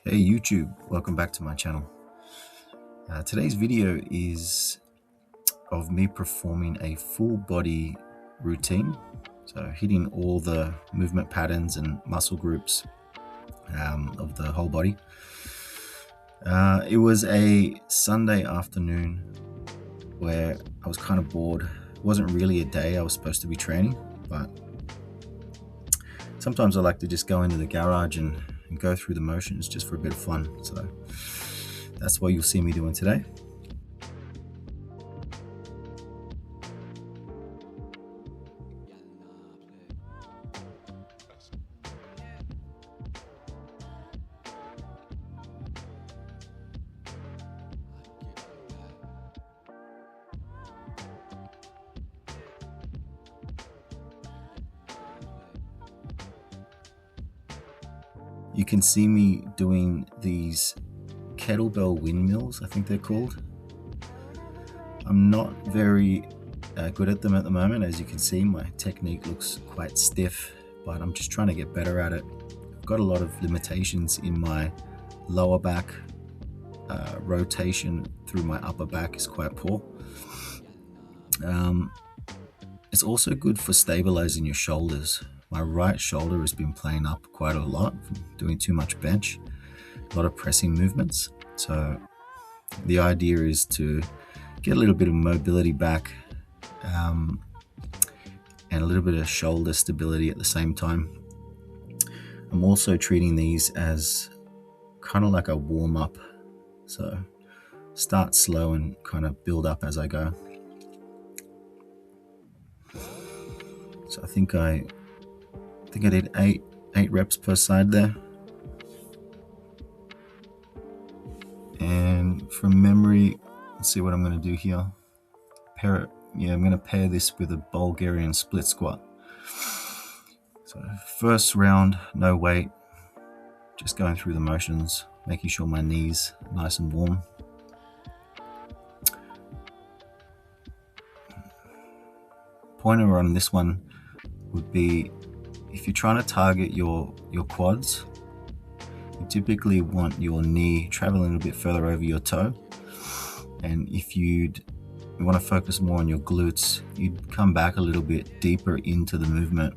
Hey YouTube, welcome back to my channel. Today's video is of me performing a full body routine, so hitting all the movement patterns and muscle groups of the whole body. It was a Sunday afternoon where I was kind of bored. It wasn't really a day I was supposed to be training, but sometimes I like to just go into the garage and go through the motions just for a bit of fun. So that's what you'll see me doing today. You can see me doing these kettlebell windmills, I think they're called. I'm not very good at them at the moment. As you can see, my technique looks quite stiff, but I'm just trying to get better at it. I've got a lot of limitations in my lower back. Rotation through my upper back is quite poor. It's also good for stabilizing your shoulders. My right shoulder has been playing up quite a lot from doing too much bench, a lot of pressing movements. So the idea is to get a little bit of mobility back and a little bit of shoulder stability at the same time. I'm also treating these as kind of like a warm-up. So start slow and kind of build up as I go. So I think I did eight reps per side there. And from memory, let's see what I'm going to do here. I'm going to pair this with a Bulgarian split squat. So first round, no weight, just going through the motions, making sure my knees are nice and warm. Pointer on this one would be, if you're trying to target your quads, you typically want your knee traveling a bit further over your toe. And if you want to focus more on your glutes, you'd come back a little bit deeper into the movement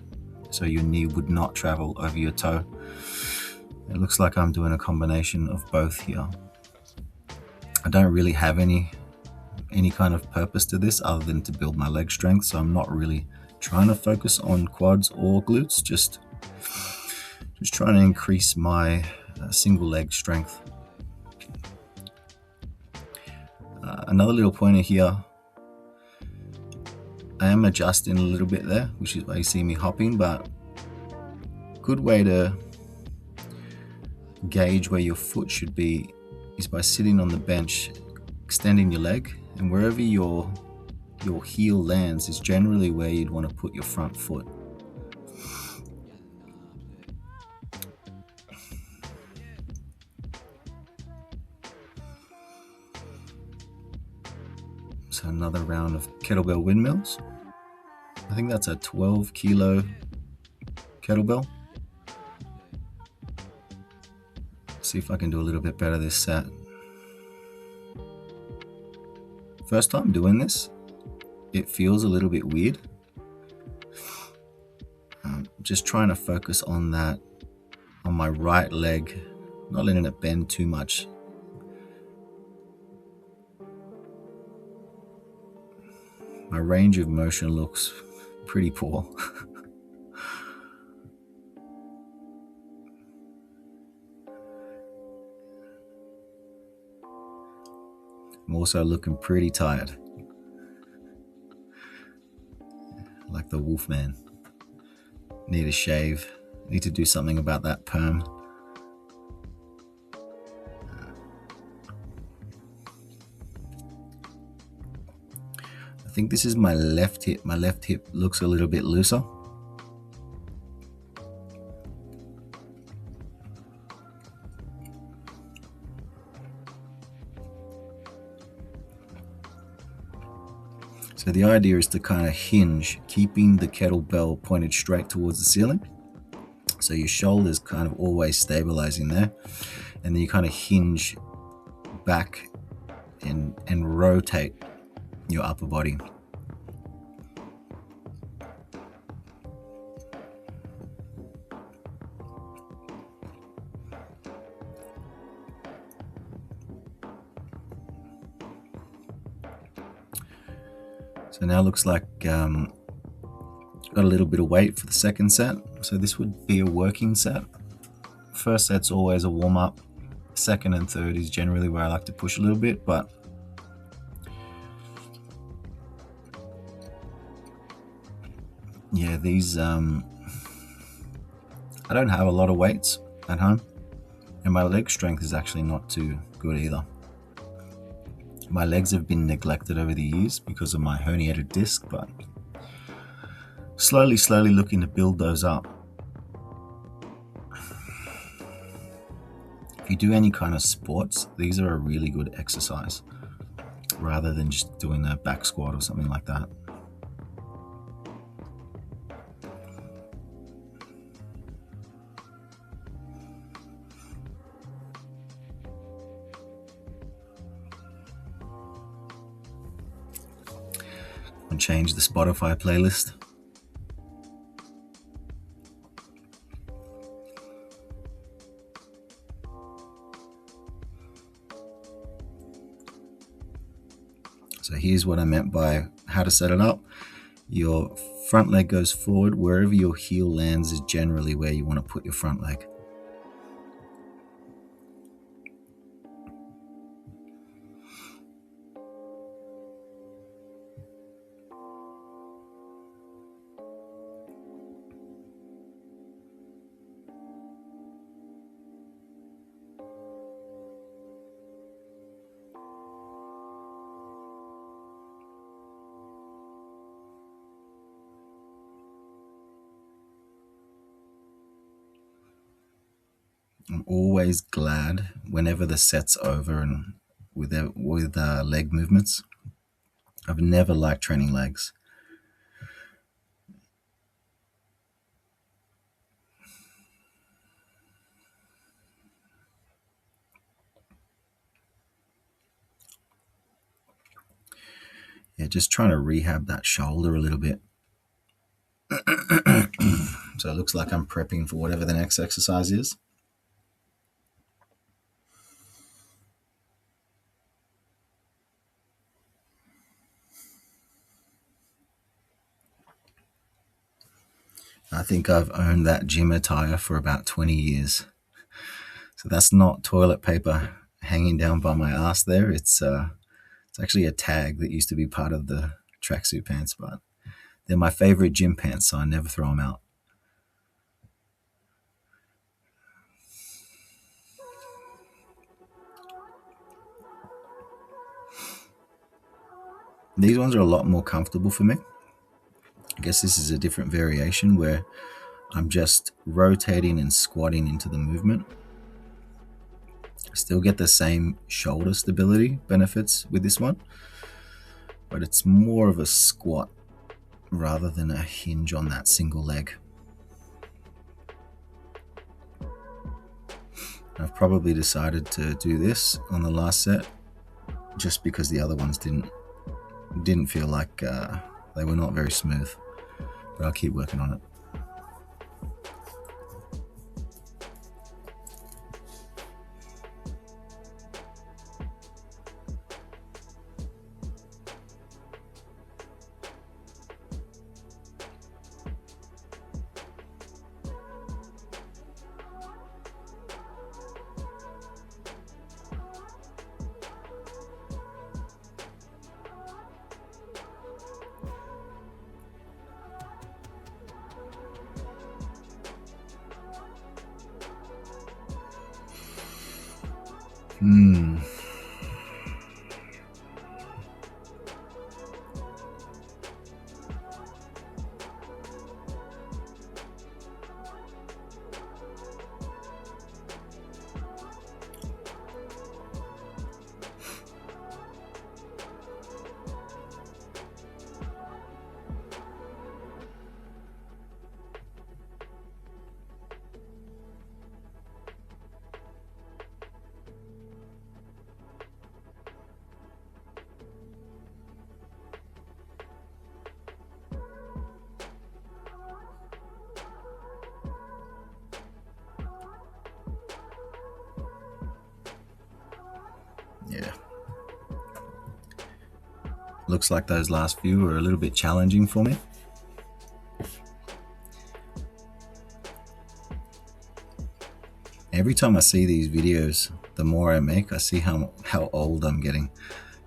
so your knee would not travel over your toe. It looks like I'm doing a combination of both here. I don't really have any kind of purpose to this other than to build my leg strength, so I'm not really trying to focus on quads or glutes, just trying to increase my single leg strength. Another little pointer here, I am adjusting a little bit there, which is why you see me hopping, but good way to gauge where your foot should be is by sitting on the bench, extending your leg, and wherever your heel lands is generally where you'd want to put your front foot. So another round of kettlebell windmills. I think that's a 12 kilo kettlebell. See if I can do a little bit better this set. First time doing this, it feels a little bit weird. Just trying to focus on that, on my right leg, not letting it bend too much. My range of motion looks pretty poor. I'm also looking pretty tired, like the Wolfman. Need a shave, need to do something about that perm. I think this is my left hip. My left hip looks a little bit looser. So the idea is to kind of hinge, keeping the kettlebell pointed straight towards the ceiling. So your shoulder's kind of always stabilizing there, and then you kind of hinge back and rotate your upper body. So now it looks like got a little bit of weight for the second set. So this would be a working set. First set's always a warm-up. Second and third is generally where I like to push a little bit, but yeah, these I don't have a lot of weights at home, and my leg strength is actually not too good either. My legs have been neglected over the years because of my herniated disc, but slowly looking to build those up. If you do any kind of sports, these are a really good exercise rather than just doing a back squat or something like that. And change the Spotify playlist. So here's what I meant by how to set it up. Your front leg goes forward. Wherever your heel lands is generally where you want to put your front leg. I'm always glad whenever the set's over and with leg movements. I've never liked training legs. Yeah, just trying to rehab that shoulder a little bit. So it looks like I'm prepping for whatever the next exercise is. I think I've owned that gym attire for about 20 years. So that's not toilet paper hanging down by my ass there. It's actually a tag that used to be part of the tracksuit pants, but they're my favorite gym pants, so I never throw them out. These ones are a lot more comfortable for me. I guess this is a different variation where I'm just rotating and squatting into the movement. Still get the same shoulder stability benefits with this one, but it's more of a squat rather than a hinge on that single leg. I've probably decided to do this on the last set just because the other ones didn't feel like they were not very smooth, but I'll keep working on it. Looks like those last few were a little bit challenging for me. Every time I see these videos, the more I make, I see how old I'm getting.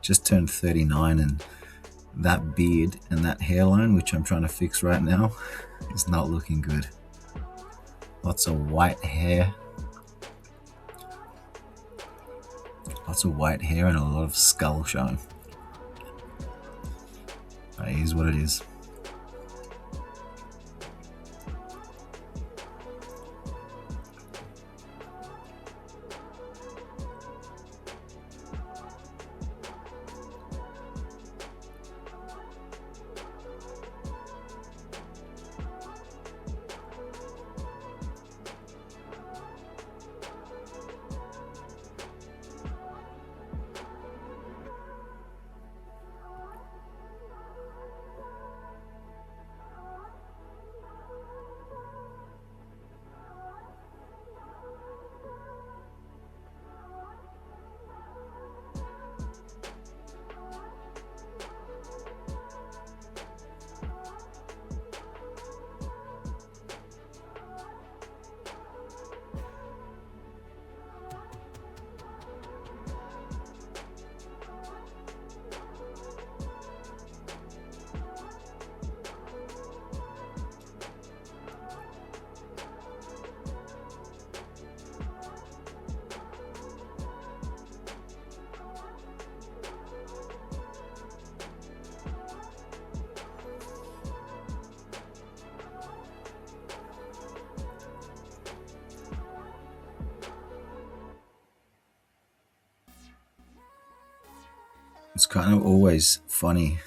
Just turned 39, and that beard and that hairline, which I'm trying to fix right now, is not looking good. Lots of white hair. Lots of white hair and a lot of skull showing. But it is what it is. It's kind of always funny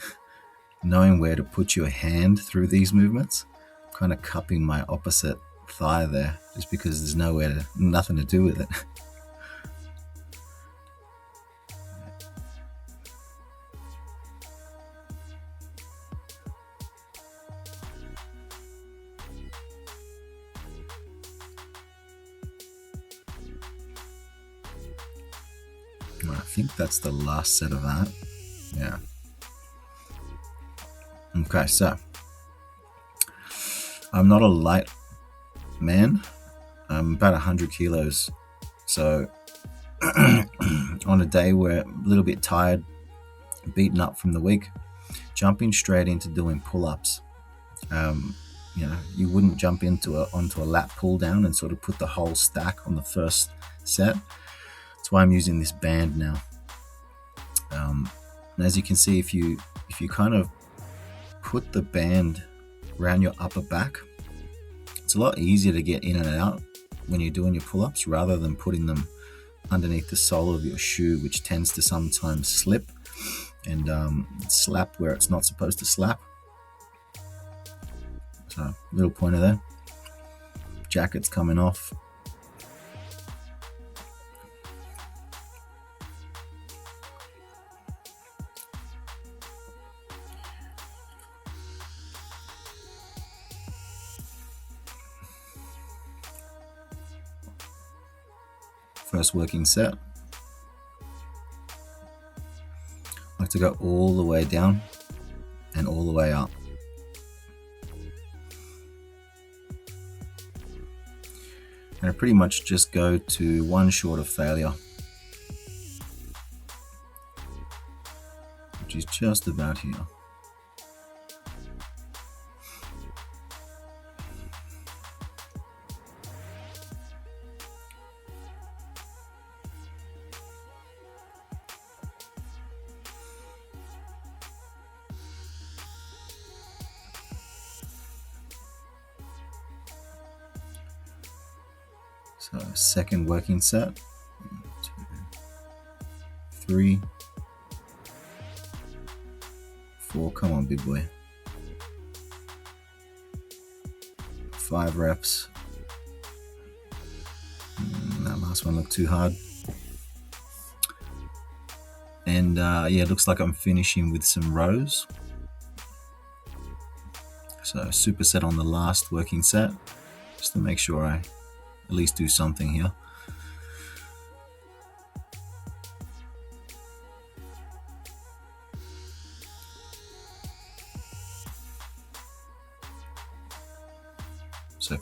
knowing where to put your hand through these movements. I'm kind of cupping my opposite thigh there just because there's nothing to do with it. I think that's the last set of that. Yeah. Okay, so I'm not a light man. I'm about 100 kilos. So on a day where I'm a little bit tired, beaten up from the week, jumping straight into doing pull-ups. You wouldn't jump onto a lat pull down and sort of put the whole stack on the first set. That's why I'm using this band now. And as you can see, if you kind of put the band around your upper back, it's a lot easier to get in and out when you're doing your pull-ups rather than putting them underneath the sole of your shoe, which tends to sometimes slip and slap where it's not supposed to slap. So, little pointer there. Jacket's coming off. First working set. I like to go all the way down and all the way up. And I pretty much just go to one short of failure, which is just about here. So second working set, 1, 2, 3, 4, come on big boy, 5 reps, that last one looked too hard, and yeah, it looks like I'm finishing with some rows. So superset on the last working set, just to make sure I at least do something here.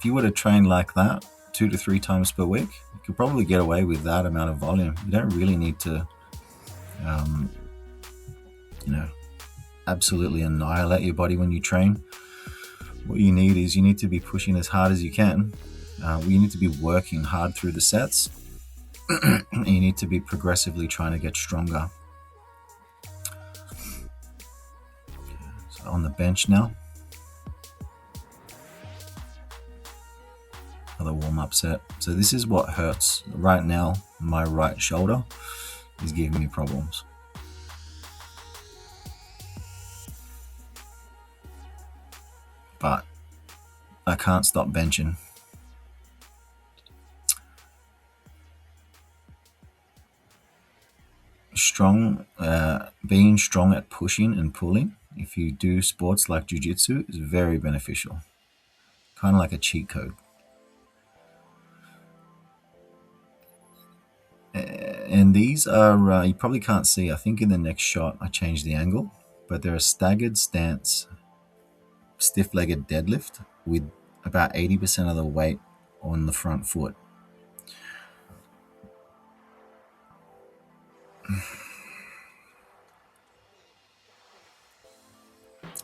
if you were to train like that 2 to 3 times per week, you could probably get away with that amount of volume. You don't really need to, absolutely annihilate your body when you train. What you need is you need to be pushing as hard as you can. You need to be working hard through the sets. And you need to be progressively trying to get stronger. So on the bench now. Another warm-up set. So this is what hurts right now. My right shoulder is giving me problems. But I can't stop benching. Being strong at pushing and pulling, if you do sports like jiu-jitsu, is very beneficial. Kind of like a cheat code. And these are, you probably can't see, I think in the next shot I changed the angle, but they're a staggered stance, stiff-legged deadlift with about 80% of the weight on the front foot.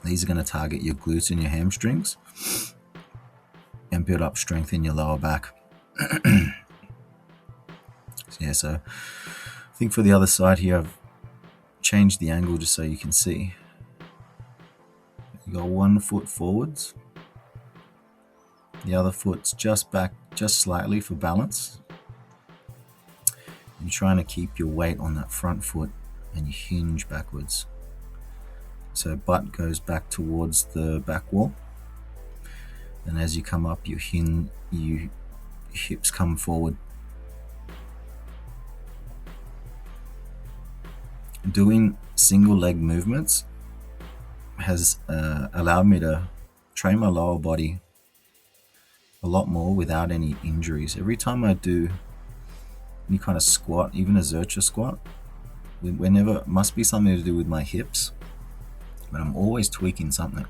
These are going to target your glutes and your hamstrings and build up strength in your lower back. So I think for the other side here, I've changed the angle just so you can see. You got one foot forwards, the other foot's just back, just slightly for balance. You're trying to keep your weight on that front foot and you hinge backwards. So butt goes back towards the back wall, and as you come up, your hips come forward. Doing single leg movements has allowed me to train my lower body a lot more without any injuries. Every time I do any kind of squat, even a Zercher squat, whenever, must be something to do with my hips, but I'm always tweaking something.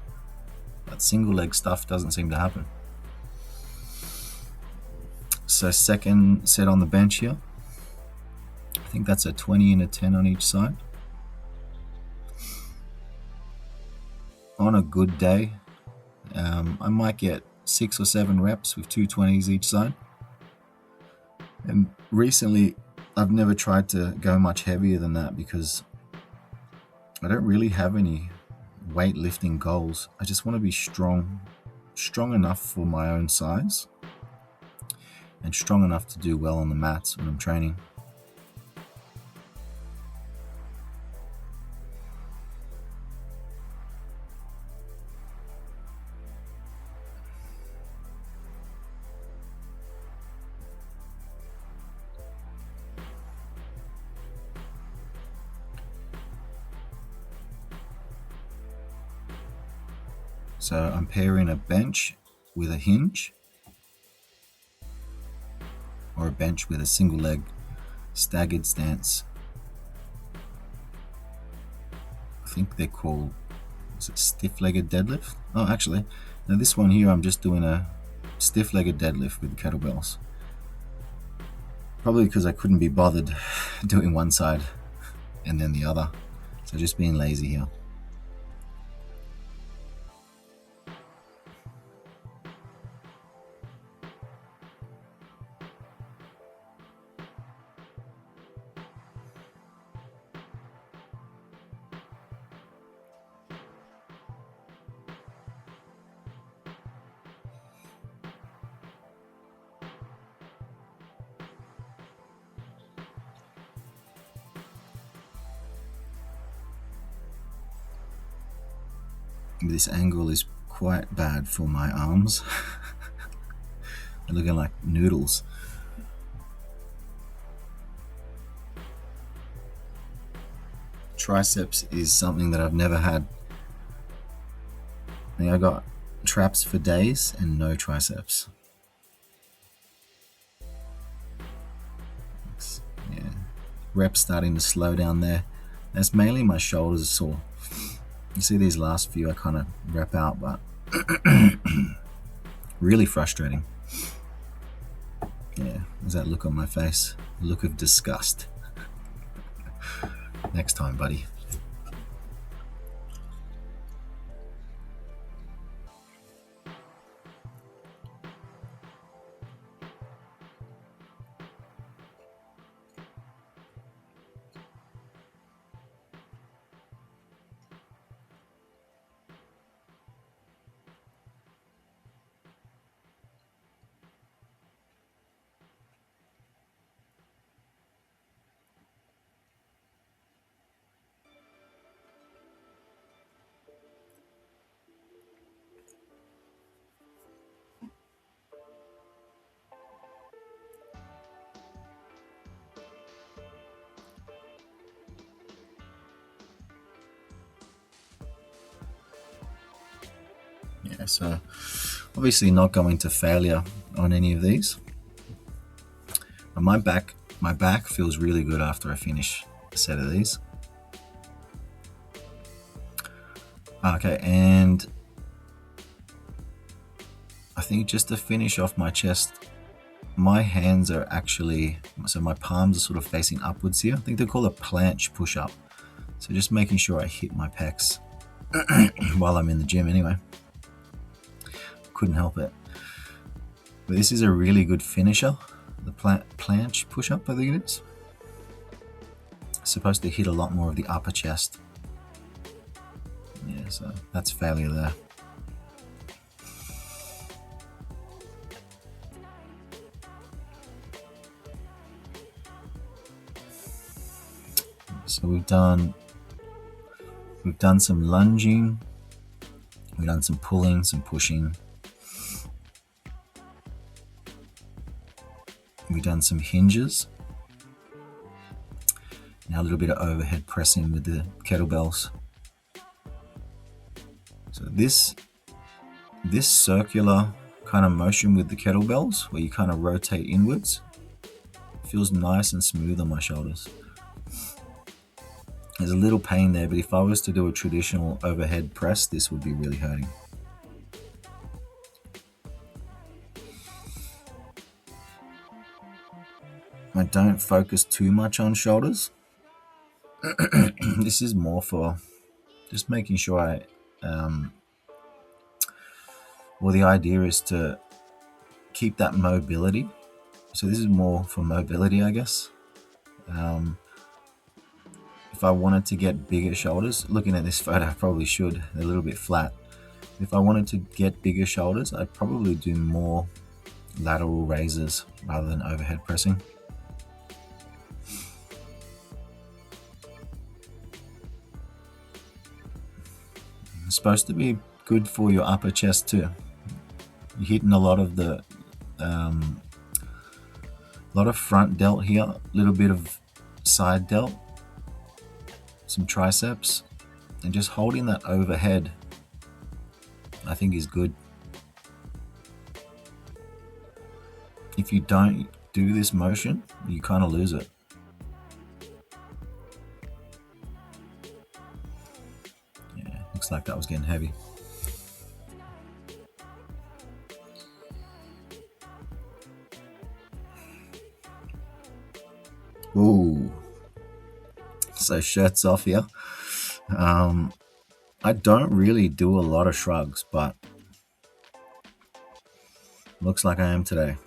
That single leg stuff doesn't seem to happen. So second set on the bench here, I think that's a 20 and a 10 on each side. On a good day, I might get 6 or 7 reps with 2 20s each side. And recently, I've never tried to go much heavier than that because I don't really have any weightlifting goals. I just want to be strong enough for my own size and strong enough to do well on the mats when I'm training. So I'm pairing a bench with a hinge, or a bench with a single leg staggered stance. I think they're called, is it stiff-legged deadlift? Oh, actually, now this one here, I'm just doing a stiff-legged deadlift with the kettlebells. Probably because I couldn't be bothered doing one side and then the other. So just being lazy here. This angle is quite bad for my arms. They're looking like noodles. Triceps is something that I've never had. I think I got traps for days and no triceps. Yeah, reps starting to slow down there. That's mainly my shoulders are sore. You see these last few I kind of rep out, but Really frustrating. Yeah, there's that look on my face, a look of disgust. Next time, buddy. Yeah, so obviously not going to failure on any of these. But my back feels really good after I finish a set of these. Okay, and I think just to finish off my chest, my hands are actually, so my palms are sort of facing upwards here. I think they call it planche push-up. So just making sure I hit my pecs while I'm in the gym anyway. Couldn't help it. But this is a really good finisher, the planche push-up, I think it is. It's supposed to hit a lot more of the upper chest. Yeah, so that's failure there. So we've done some lunging, we've done some pulling, some pushing, we've done some hinges. Now a little bit of overhead pressing with the kettlebells. So this circular kind of motion with the kettlebells, where you kind of rotate inwards, feels nice and smooth on my shoulders. There's a little pain there, but if I was to do a traditional overhead press, this would be really hurting. I don't focus too much on shoulders. This is more for just making sure well, the idea is to keep that mobility. So this is more for mobility, I guess. If I wanted to get bigger shoulders, looking at this photo, I probably should. They're a little bit flat. If I wanted to get bigger shoulders, I'd probably do more lateral raises rather than overhead pressing. It's supposed to be good for your upper chest too. You're hitting a lot of the front delt here, a little bit of side delt, some triceps, and just holding that overhead, I think, is good. If you don't do this motion, you kind of lose it. Yeah, looks like that was getting heavy. Ooh. So shirts off here. I don't really do a lot of shrugs, but looks like I am today.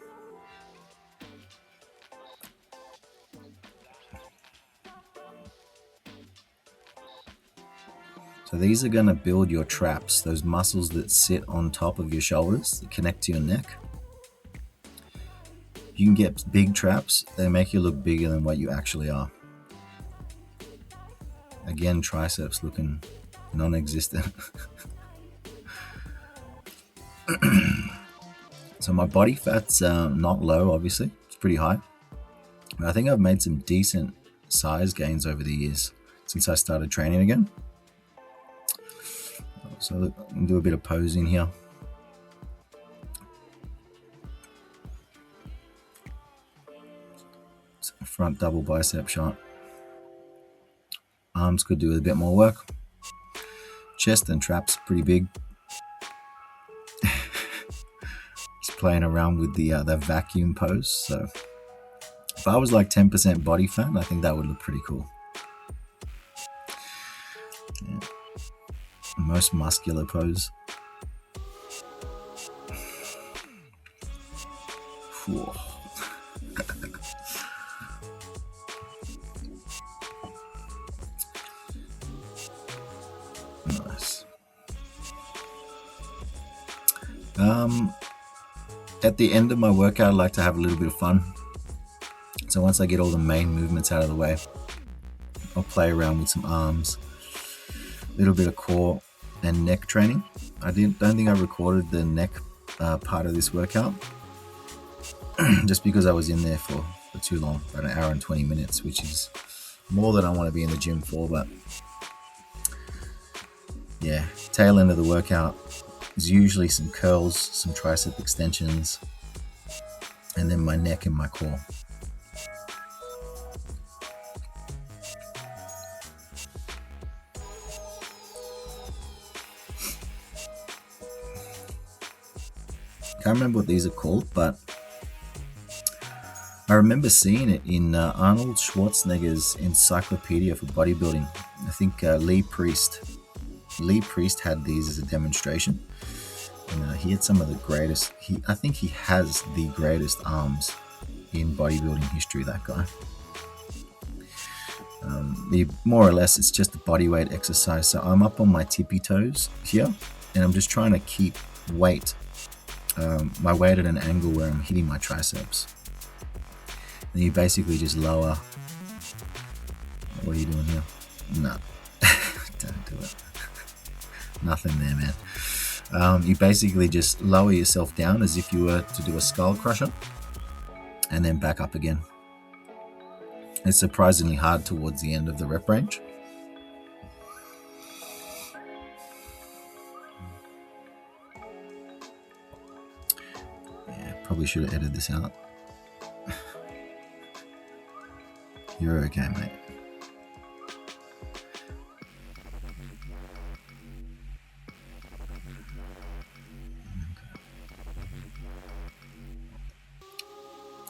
So these are going to build your traps, those muscles that sit on top of your shoulders that connect to your neck. You can get big traps, they make you look bigger than what you actually are. Again, triceps looking non-existent. So my body fat's not low, obviously. It's pretty high. But I think I've made some decent size gains over the years since I started training again. So I'm going to do a bit of posing here. So front double bicep shot. Arms could do with a bit more work. Chest and traps pretty big. playing around with the vacuum pose. So if I was like 10% body fat, I think that would look pretty cool. Yeah. Most muscular pose. Nice. At the end of my workout, I like to have a little bit of fun. So once I get all the main movements out of the way, I'll play around with some arms, a little bit of core and neck training. I don't think I recorded the neck part of this workout just because I was in there for too long, about an hour and 20 minutes, which is more than I want to be in the gym for. But yeah, tail end of the workout is usually some curls, some tricep extensions, and then my neck and my core. Can't remember what these are called, but I remember seeing it in Arnold Schwarzenegger's encyclopedia for bodybuilding. I think Lee Priest had these as a demonstration, and he had some of the greatest. I think he has the greatest arms in bodybuilding history. That guy. More or less, it's just a body weight exercise. So I'm up on my tippy toes here, and I'm just trying to keep my weight at an angle where I'm hitting my triceps. And you basically just lower. What are you doing here? No, don't do it. Nothing there, man. You basically just lower yourself down as if you were to do a skull crusher, and then back up again. It's surprisingly hard towards the end of the rep range. Yeah, probably should have edited this out. You're okay, mate.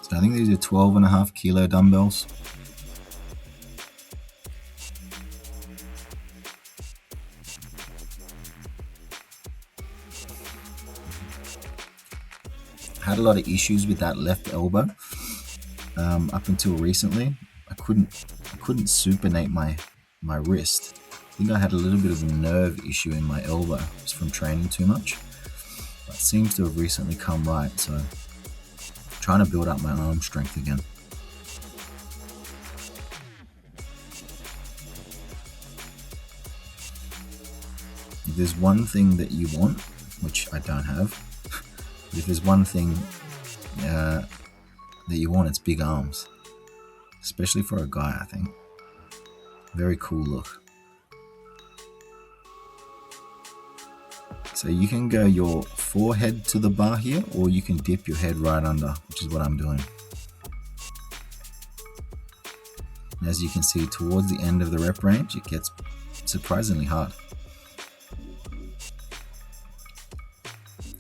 So I think these are 12.5 kilo dumbbells. Had a lot of issues with that left elbow up until recently. I couldn't supinate my wrist. I think I had a little bit of a nerve issue in my elbow just from training too much. But it seems to have recently come right, so I'm trying to build up my arm strength again. If there's one thing that you want, which I don't have, but if there's one thing that you want, it's big arms. Especially for a guy, I think. Very cool look. So you can go your forehead to the bar here, or you can dip your head right under, which is what I'm doing. And as you can see, towards the end of the rep range, it gets surprisingly hard.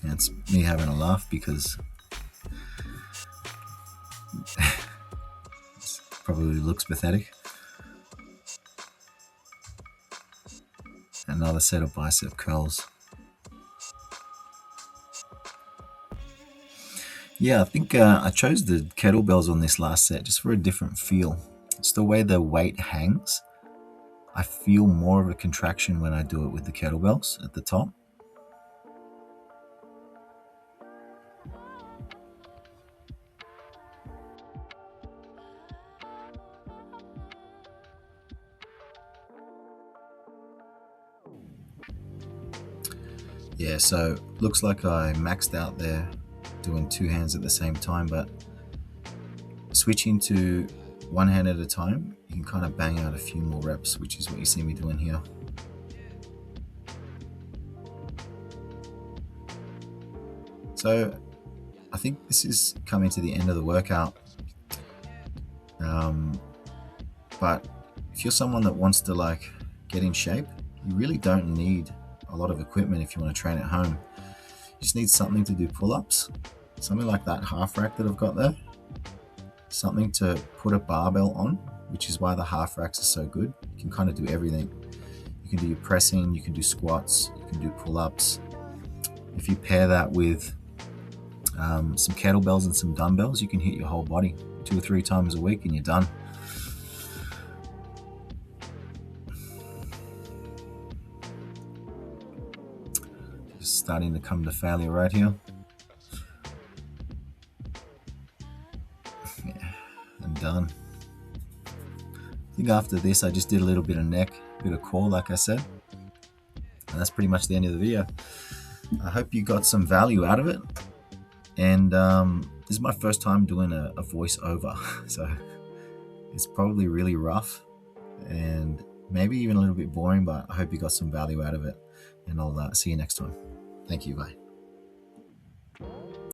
And it's me having a laugh because probably looks pathetic. Another set of bicep curls. Yeah, I think I chose the kettlebells on this last set just for a different feel. It's the way the weight hangs. I feel more of a contraction when I do it with the kettlebells at the top. Yeah, so looks like I maxed out there doing two hands at the same time, but switching to one hand at a time, you can kind of bang out a few more reps, which is what you see me doing here. So I think this is coming to the end of the workout. But if you're someone that wants to like get in shape, you really don't need a lot of equipment if you want to train at home. You just need something to do pull-ups something like that half rack that I've got there, something to put a barbell on, which is why the half racks are so good. You can kind of do everything. You can do your pressing, you can do squats, you can do pull-ups. If you pair that with some kettlebells and some dumbbells, you can hit your whole body 2 or 3 times a week and you're done. Just starting to come to failure right here. Yeah, and done. I think after this I just did a little bit of neck, a bit of core like I said. And that's pretty much the end of the video. I hope you got some value out of it. And this is my first time doing a voiceover, so it's probably really rough and maybe even a little bit boring, but I hope you got some value out of it. And I'll see you next time. Thank you. Bye.